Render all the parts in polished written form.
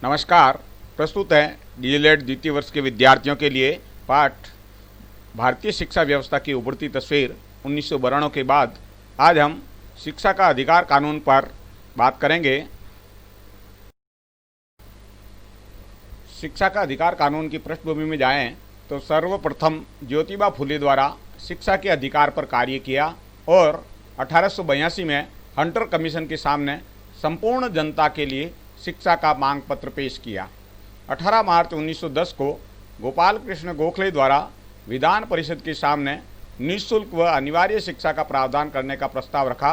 नमस्कार। प्रस्तुत है डीएलएड द्वितीय वर्ष के विद्यार्थियों के लिए पाठ भारतीय शिक्षा व्यवस्था की उभरती तस्वीर 1992 के बाद। आज हम शिक्षा का अधिकार कानून पर बात करेंगे। शिक्षा का अधिकार कानून की पृष्ठभूमि में जाएं तो सर्वप्रथम ज्योतिबा फुले द्वारा शिक्षा के अधिकार पर कार्य किया और 1882 में हंटर कमीशन के सामने संपूर्ण जनता के लिए शिक्षा का मांग पत्र पेश किया। 18 मार्च 1910 को गोपाल कृष्ण गोखले द्वारा विधान परिषद के सामने निःशुल्क व अनिवार्य शिक्षा का प्रावधान करने का प्रस्ताव रखा,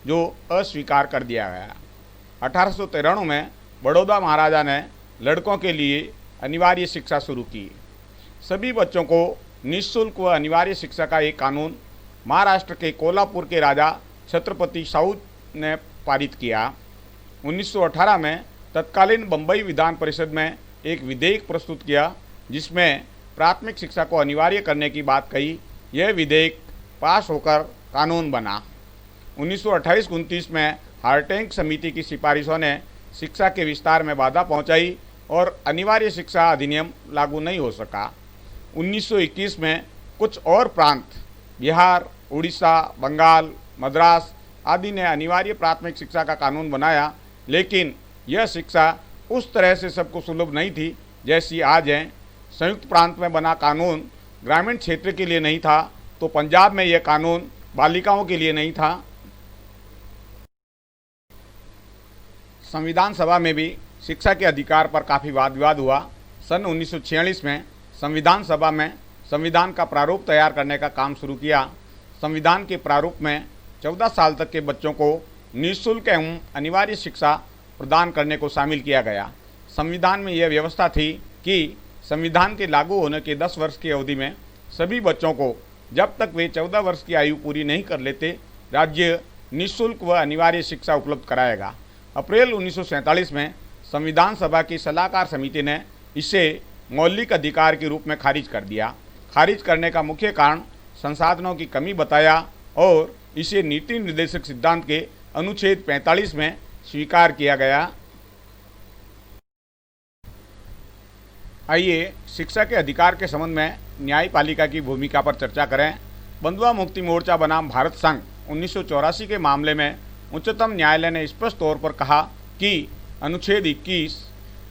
जो अस्वीकार कर दिया गया। 1893 में बड़ौदा महाराजा ने लड़कों के लिए अनिवार्य शिक्षा शुरू की। सभी बच्चों को निःशुल्क व अनिवार्य शिक्षा का एक कानून महाराष्ट्र के कोल्हापुर के राजा छत्रपति शाहू ने पारित किया। 1918 में तत्कालीन बम्बई विधान परिषद में एक विधेयक प्रस्तुत किया, जिसमें प्राथमिक शिक्षा को अनिवार्य करने की बात कही। यह विधेयक पास होकर कानून बना। 1928-29 में हार्टेंग समिति की सिफारिशों ने शिक्षा के विस्तार में बाधा पहुंचाई और अनिवार्य शिक्षा अधिनियम लागू नहीं हो सका। 1921 में कुछ और प्रांत बिहार, उड़ीसा, बंगाल, मद्रास आदि ने अनिवार्य प्राथमिक शिक्षा का कानून बनाया, लेकिन यह शिक्षा उस तरह से सबको सुलभ नहीं थी जैसी आज है। संयुक्त प्रांत में बना कानून ग्रामीण क्षेत्र के लिए नहीं था, तो पंजाब में यह कानून बालिकाओं के लिए नहीं था। संविधान सभा में भी शिक्षा के अधिकार पर काफ़ी वाद विवाद हुआ। सन 1946 में संविधान सभा में संविधान का प्रारूप तैयार करने का काम शुरू किया। संविधान के प्रारूप में 14 साल तक के बच्चों को निःशुल्क एवं अनिवार्य शिक्षा प्रदान करने को शामिल किया गया। संविधान में यह व्यवस्था थी कि संविधान के लागू होने के 10 वर्ष की अवधि में सभी बच्चों को, जब तक वे 14 वर्ष की आयु पूरी नहीं कर लेते, राज्य निःशुल्क व अनिवार्य शिक्षा उपलब्ध कराएगा। अप्रैल 1947 में संविधान सभा की सलाहकार समिति ने इसे मौलिक अधिकार के रूप में खारिज कर दिया। खारिज करने का मुख्य कारण संसाधनों की कमी बताया और इसे नीति निर्देशक सिद्धांत के अनुच्छेद 45 में स्वीकार किया गया। आइए शिक्षा के अधिकार के संबंध में न्यायपालिका की भूमिका पर चर्चा करें। बंधुआ मुक्ति मोर्चा बनाम भारत संघ 1984 के मामले में उच्चतम न्यायालय ने स्पष्ट तौर पर कहा कि अनुच्छेद 21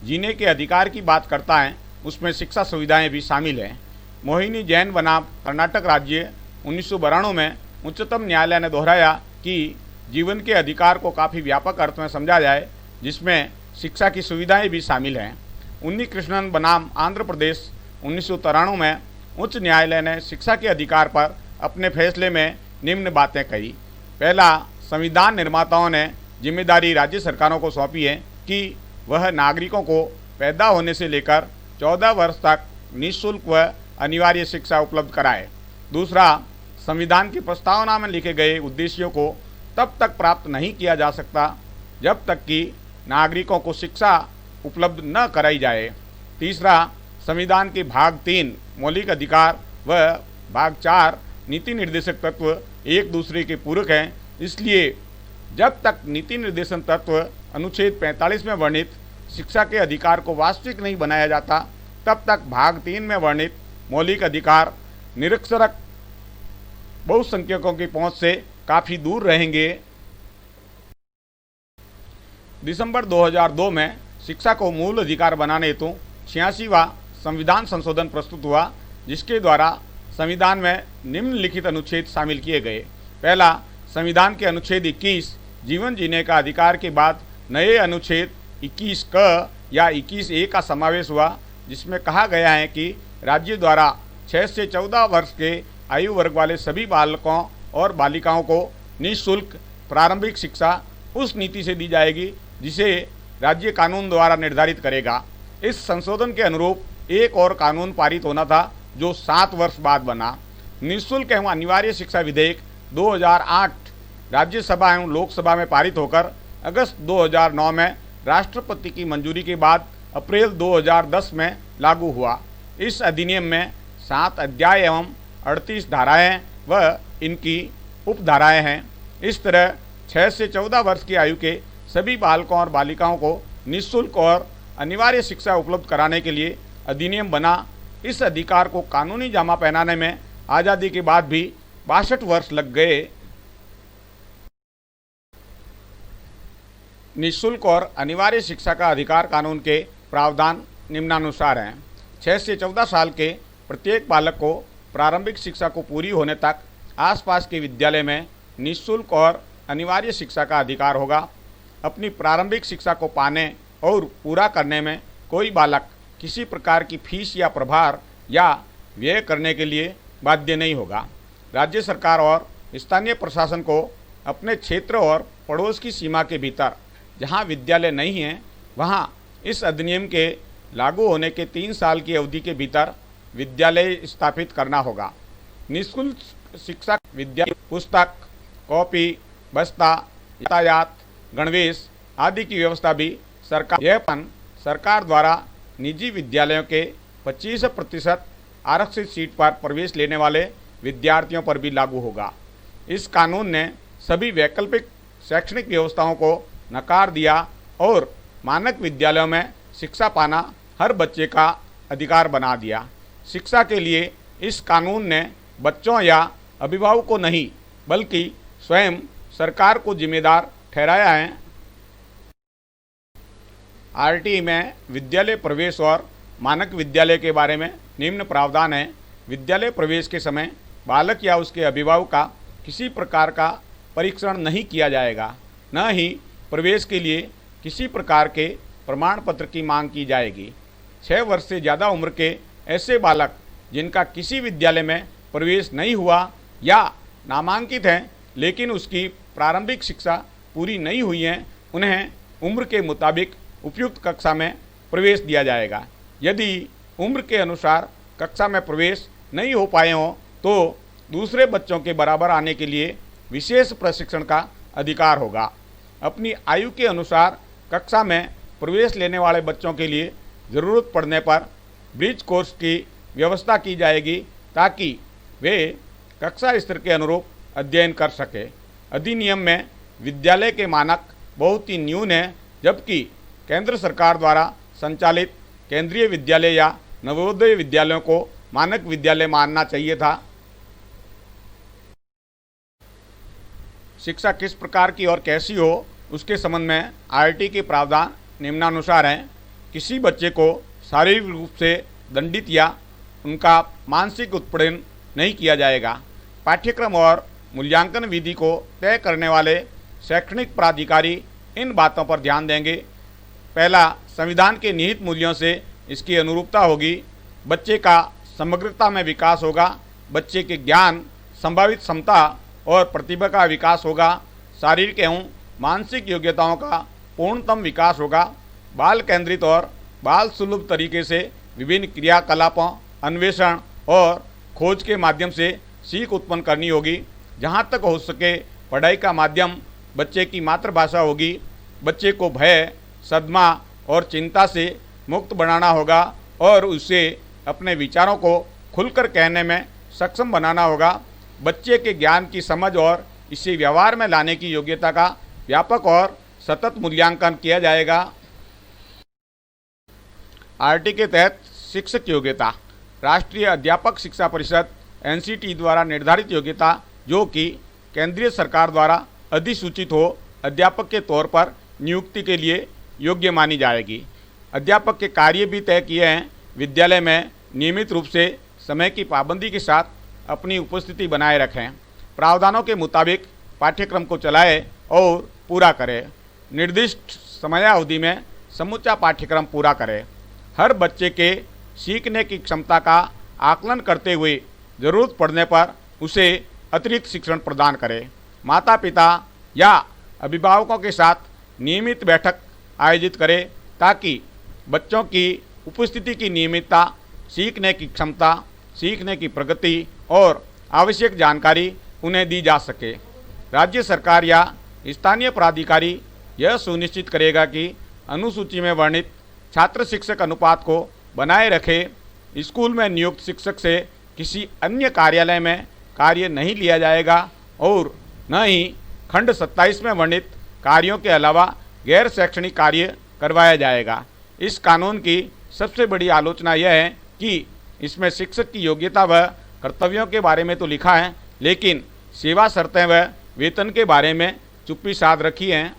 जीने के अधिकार की बात करता है, उसमें शिक्षा सुविधाएं भी शामिल हैं। मोहिनी जैन बनाम कर्नाटक राज्य 1992 में उच्चतम न्यायालय ने दोहराया कि जीवन के अधिकार को काफ़ी व्यापक अर्थ में समझा जाए, जिसमें शिक्षा की सुविधाएं भी शामिल हैं। उन्नी कृष्णन बनाम आंध्र प्रदेश 1993 में उच्च न्यायालय ने शिक्षा के अधिकार पर अपने फैसले में निम्न बातें कही। पहला, संविधान निर्माताओं ने जिम्मेदारी राज्य सरकारों को सौंपी है कि वह नागरिकों को पैदा होने से लेकर 14 वर्ष तक निःशुल्क व अनिवार्य शिक्षा उपलब्ध कराए। दूसरा, संविधान की प्रस्तावना में लिखे गए उद्देश्यों को तब तक प्राप्त नहीं किया जा सकता जब तक कि नागरिकों को शिक्षा उपलब्ध न कराई जाए। तीसरा, संविधान के भाग 3 मौलिक अधिकार व भाग 4 नीति निर्देशक तत्व एक दूसरे के पूरक हैं, इसलिए जब तक नीति निर्देशन तत्व अनुच्छेद 45 में वर्णित शिक्षा के अधिकार को वास्तविक नहीं बनाया जाता, तब तक भाग 3 में वर्णित मौलिक अधिकार निरक्षरक बहुसंख्यकों की पहुंच से काफ़ी दूर रहेंगे। दिसंबर 2002 में शिक्षा को मूल अधिकार बनाने हेतु 86वां संविधान संशोधन प्रस्तुत हुआ, जिसके द्वारा संविधान में निम्नलिखित अनुच्छेद शामिल किए गए। पहला, संविधान के अनुच्छेद 21 जीवन जीने का अधिकार के बाद नए अनुच्छेद 21 क या 21A का समावेश हुआ, जिसमें कहा गया है कि राज्य द्वारा 6 से 14 वर्ष के आयु वर्ग वाले सभी बालकों और बालिकाओं को निःशुल्क प्रारंभिक शिक्षा उस नीति से दी जाएगी जिसे राज्य कानून द्वारा निर्धारित करेगा। इस संशोधन के अनुरूप एक और कानून पारित होना था, जो 7 वर्ष बाद बना। निःशुल्क एवं अनिवार्य शिक्षा विधेयक 2008 राज्यसभा एवं लोकसभा में पारित होकर अगस्त 2009 में राष्ट्रपति की मंजूरी के बाद अप्रैल 2010 में लागू हुआ। इस अधिनियम में 7 अध्याय एवं 38 धाराएं व इनकी उपधाराएं हैं। इस तरह 6 से 14 वर्ष की आयु के सभी बालकों और बालिकाओं को निःशुल्क और अनिवार्य शिक्षा उपलब्ध कराने के लिए अधिनियम बना। इस अधिकार को कानूनी जामा पहनाने में आज़ादी के बाद भी 62 वर्ष लग गए। निःशुल्क और अनिवार्य शिक्षा का अधिकार कानून के प्रावधान निम्नानुसार हैं। 6 से 14 साल के प्रत्येक बालक को प्रारंभिक शिक्षा को पूरी होने तक आसपास के विद्यालय में निःशुल्क और अनिवार्य शिक्षा का अधिकार होगा। अपनी प्रारंभिक शिक्षा को पाने और पूरा करने में कोई बालक किसी प्रकार की फीस या प्रभार या व्यय करने के लिए बाध्य नहीं होगा। राज्य सरकार और स्थानीय प्रशासन को अपने क्षेत्र और पड़ोस की सीमा के भीतर जहां विद्यालय नहीं है वहां इस अधिनियम के लागू होने के 3 साल की अवधि के भीतर विद्यालय स्थापित करना होगा। निःशुल्क शिक्षा विद्यालय पुस्तक, कॉपी, बस्ता, यातायात, गणवेश आदि की व्यवस्था भी सरकार द्वारा निजी विद्यालयों के 25% आरक्षित सीट पर प्रवेश लेने वाले विद्यार्थियों पर भी लागू होगा। इस कानून ने सभी वैकल्पिक शैक्षणिक व्यवस्थाओं को नकार दिया और मानक विद्यालयों में शिक्षा पाना हर बच्चे का अधिकार बना दिया। शिक्षा के लिए इस कानून ने बच्चों या अभिभावकों को नहीं बल्कि स्वयं सरकार को जिम्मेदार ठहराया है। आरटीई में विद्यालय प्रवेश और मानक विद्यालय के बारे में निम्न प्रावधान है। विद्यालय प्रवेश के समय बालक या उसके अभिभावक का किसी प्रकार का परीक्षण नहीं किया जाएगा, न ही प्रवेश के लिए किसी प्रकार के प्रमाण पत्र की मांग की जाएगी। 6 वर्ष से ज़्यादा उम्र के ऐसे बालक जिनका किसी विद्यालय में प्रवेश नहीं हुआ या नामांकित हैं लेकिन उसकी प्रारंभिक शिक्षा पूरी नहीं हुई है, उन्हें उम्र के मुताबिक उपयुक्त कक्षा में प्रवेश दिया जाएगा। यदि उम्र के अनुसार कक्षा में प्रवेश नहीं हो पाए हों तो दूसरे बच्चों के बराबर आने के लिए विशेष प्रशिक्षण का अधिकार होगा। अपनी आयु के अनुसार कक्षा में प्रवेश लेने वाले बच्चों के लिए ज़रूरत पड़ने पर ब्रिज कोर्स की व्यवस्था की जाएगी ताकि वे कक्षा स्तर के अनुरूप अध्ययन कर सके। अधिनियम में विद्यालय के मानक बहुत ही न्यून है, जबकि केंद्र सरकार द्वारा संचालित केंद्रीय विद्यालय या नवोदय विद्यालयों को मानक विद्यालय मानना चाहिए था। शिक्षा किस प्रकार की और कैसी हो उसके संबंध में आरटी के प्रावधान निम्नानुसार हैं। किसी बच्चे को शारीरिक रूप से दंडित या उनका मानसिक उत्पीड़न नहीं किया जाएगा। पाठ्यक्रम और मूल्यांकन विधि को तय करने वाले शैक्षणिक प्राधिकारी इन बातों पर ध्यान देंगे। पहला, संविधान के निहित मूल्यों से इसकी अनुरूपता होगी। बच्चे का समग्रता में विकास होगा। बच्चे के ज्ञान, संभावित क्षमता और प्रतिभा का विकास होगा। शारीरिक एवं मानसिक योग्यताओं का पूर्णतम विकास होगा। बाल केंद्रित और बाल सुलभ तरीके से विभिन्न क्रियाकलापों, अन्वेषण और खोज के माध्यम से सीख उत्पन्न करनी होगी। जहाँ तक हो सके पढ़ाई का माध्यम बच्चे की मातृभाषा होगी। बच्चे को भय, सदमा और चिंता से मुक्त बनाना होगा और उसे अपने विचारों को खुलकर कहने में सक्षम बनाना होगा। बच्चे के ज्ञान की समझ और इसे व्यवहार में लाने की योग्यता का व्यापक और सतत मूल्यांकन किया जाएगा। आरटी के तहत शिक्षक योग्यता। राष्ट्रीय अध्यापक शिक्षा परिषद एनसीटी द्वारा निर्धारित योग्यता, जो कि केंद्रीय सरकार द्वारा अधिसूचित हो, अध्यापक के तौर पर नियुक्ति के लिए योग्य मानी जाएगी। अध्यापक के कार्य भी तय किए हैं। विद्यालय में नियमित रूप से समय की पाबंदी के साथ अपनी उपस्थिति बनाए रखें। प्रावधानों के मुताबिक पाठ्यक्रम को चलाएं और पूरा करें। निर्दिष्ट समयावधि में समूचा पाठ्यक्रम पूरा करें। हर बच्चे के सीखने की क्षमता का आकलन करते हुए ज़रूरत पड़ने पर उसे अतिरिक्त शिक्षण प्रदान करें। माता पिता या अभिभावकों के साथ नियमित बैठक आयोजित करें ताकि बच्चों की उपस्थिति की नियमितता, सीखने की क्षमता, सीखने की प्रगति और आवश्यक जानकारी उन्हें दी जा सके। राज्य सरकार या स्थानीय प्राधिकारी यह सुनिश्चित करेगा कि अनुसूची में वर्णित छात्र शिक्षक अनुपात को बनाए रखे। स्कूल में नियुक्त शिक्षक से किसी अन्य कार्यालय में कार्य नहीं लिया जाएगा और न ही खंड 27 में वर्णित कार्यों के अलावा गैर शैक्षणिक कार्य करवाया जाएगा। इस कानून की सबसे बड़ी आलोचना यह है कि इसमें शिक्षक की योग्यता व कर्तव्यों के बारे में तो लिखा है, लेकिन सेवा शर्तें व वेतन के बारे में चुप्पी साध रखी है।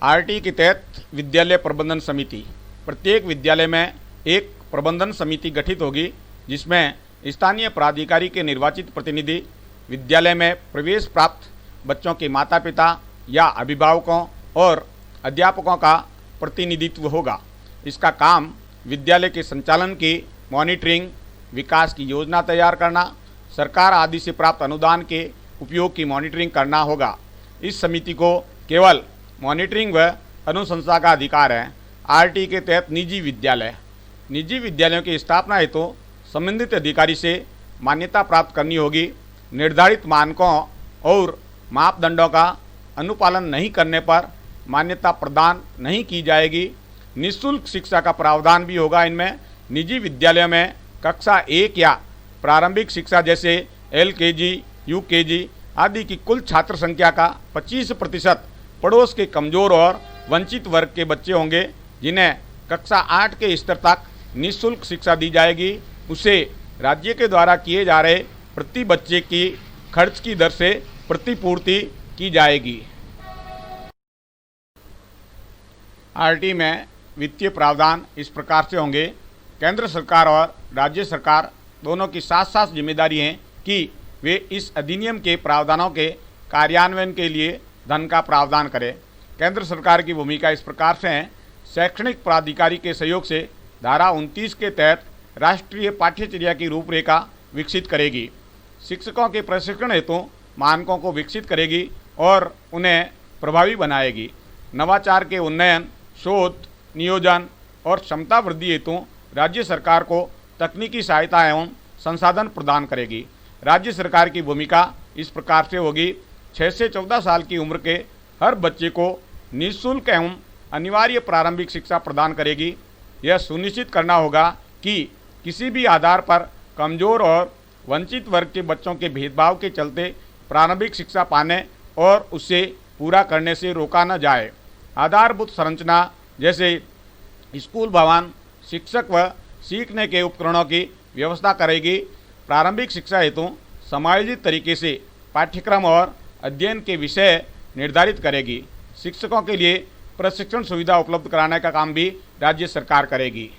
आरटी के तहत विद्यालय प्रबंधन समिति। प्रत्येक विद्यालय में एक प्रबंधन समिति गठित होगी, जिसमें स्थानीय प्राधिकारी के निर्वाचित प्रतिनिधि, विद्यालय में प्रवेश प्राप्त बच्चों के माता पिता या अभिभावकों और अध्यापकों का प्रतिनिधित्व होगा। इसका काम विद्यालय के संचालन की मॉनिटरिंग, विकास की योजना तैयार करना, सरकार आदि से प्राप्त अनुदान के उपयोग की मॉनिटरिंग करना होगा। इस समिति को केवल मॉनिटरिंग व अनुशंसा का अधिकार है। आरटी के तहत निजी विद्यालयों की स्थापना हेतु तो संबंधित अधिकारी से मान्यता प्राप्त करनी होगी। निर्धारित मानकों और मापदंडों का अनुपालन नहीं करने पर मान्यता प्रदान नहीं की जाएगी। निःशुल्क शिक्षा का प्रावधान भी होगा। इनमें निजी विद्यालयों में कक्षा 1 या प्रारंभिक शिक्षा जैसे LKG, UKG आदि की कुल छात्र संख्या का 25% पड़ोस के कमजोर और वंचित वर्ग के बच्चे होंगे, जिन्हें कक्षा 8 के स्तर तक निःशुल्क शिक्षा दी जाएगी। उसे राज्य के द्वारा किए जा रहे प्रति बच्चे की खर्च की दर से प्रतिपूर्ति की जाएगी। आरटी में वित्तीय प्रावधान इस प्रकार से होंगे। केंद्र सरकार और राज्य सरकार दोनों की साथ साथ जिम्मेदारी है कि वे इस अधिनियम के प्रावधानों के कार्यान्वयन के लिए धन का प्रावधान करें। केंद्र सरकार की भूमिका इस प्रकार से है। शैक्षणिक प्राधिकारी के सहयोग से धारा 29 के तहत राष्ट्रीय पाठ्यचर्या की रूपरेखा विकसित करेगी। शिक्षकों के प्रशिक्षण हेतु मानकों को विकसित करेगी और उन्हें प्रभावी बनाएगी। नवाचार के उन्नयन, शोध, नियोजन और क्षमता वृद्धि हेतु राज्य सरकार को तकनीकी सहायता एवं संसाधन प्रदान करेगी। राज्य सरकार की भूमिका इस प्रकार से होगी। 6 से 14 साल की उम्र के हर बच्चे को निःशुल्क एवं अनिवार्य प्रारंभिक शिक्षा प्रदान करेगी। यह सुनिश्चित करना होगा कि किसी भी आधार पर कमजोर और वंचित वर्ग के बच्चों के भेदभाव के चलते प्रारंभिक शिक्षा पाने और उसे पूरा करने से रोका न जाए। आधारभूत संरचना जैसे स्कूल भवन, शिक्षक व सीखने के उपकरणों की व्यवस्था करेगी। प्रारंभिक शिक्षा हेतु समायोजित तरीके से पाठ्यक्रम और अध्ययन के विषय निर्धारित करेगी। शिक्षकों के लिए प्रशिक्षण सुविधा उपलब्ध कराने का काम भी राज्य सरकार करेगी।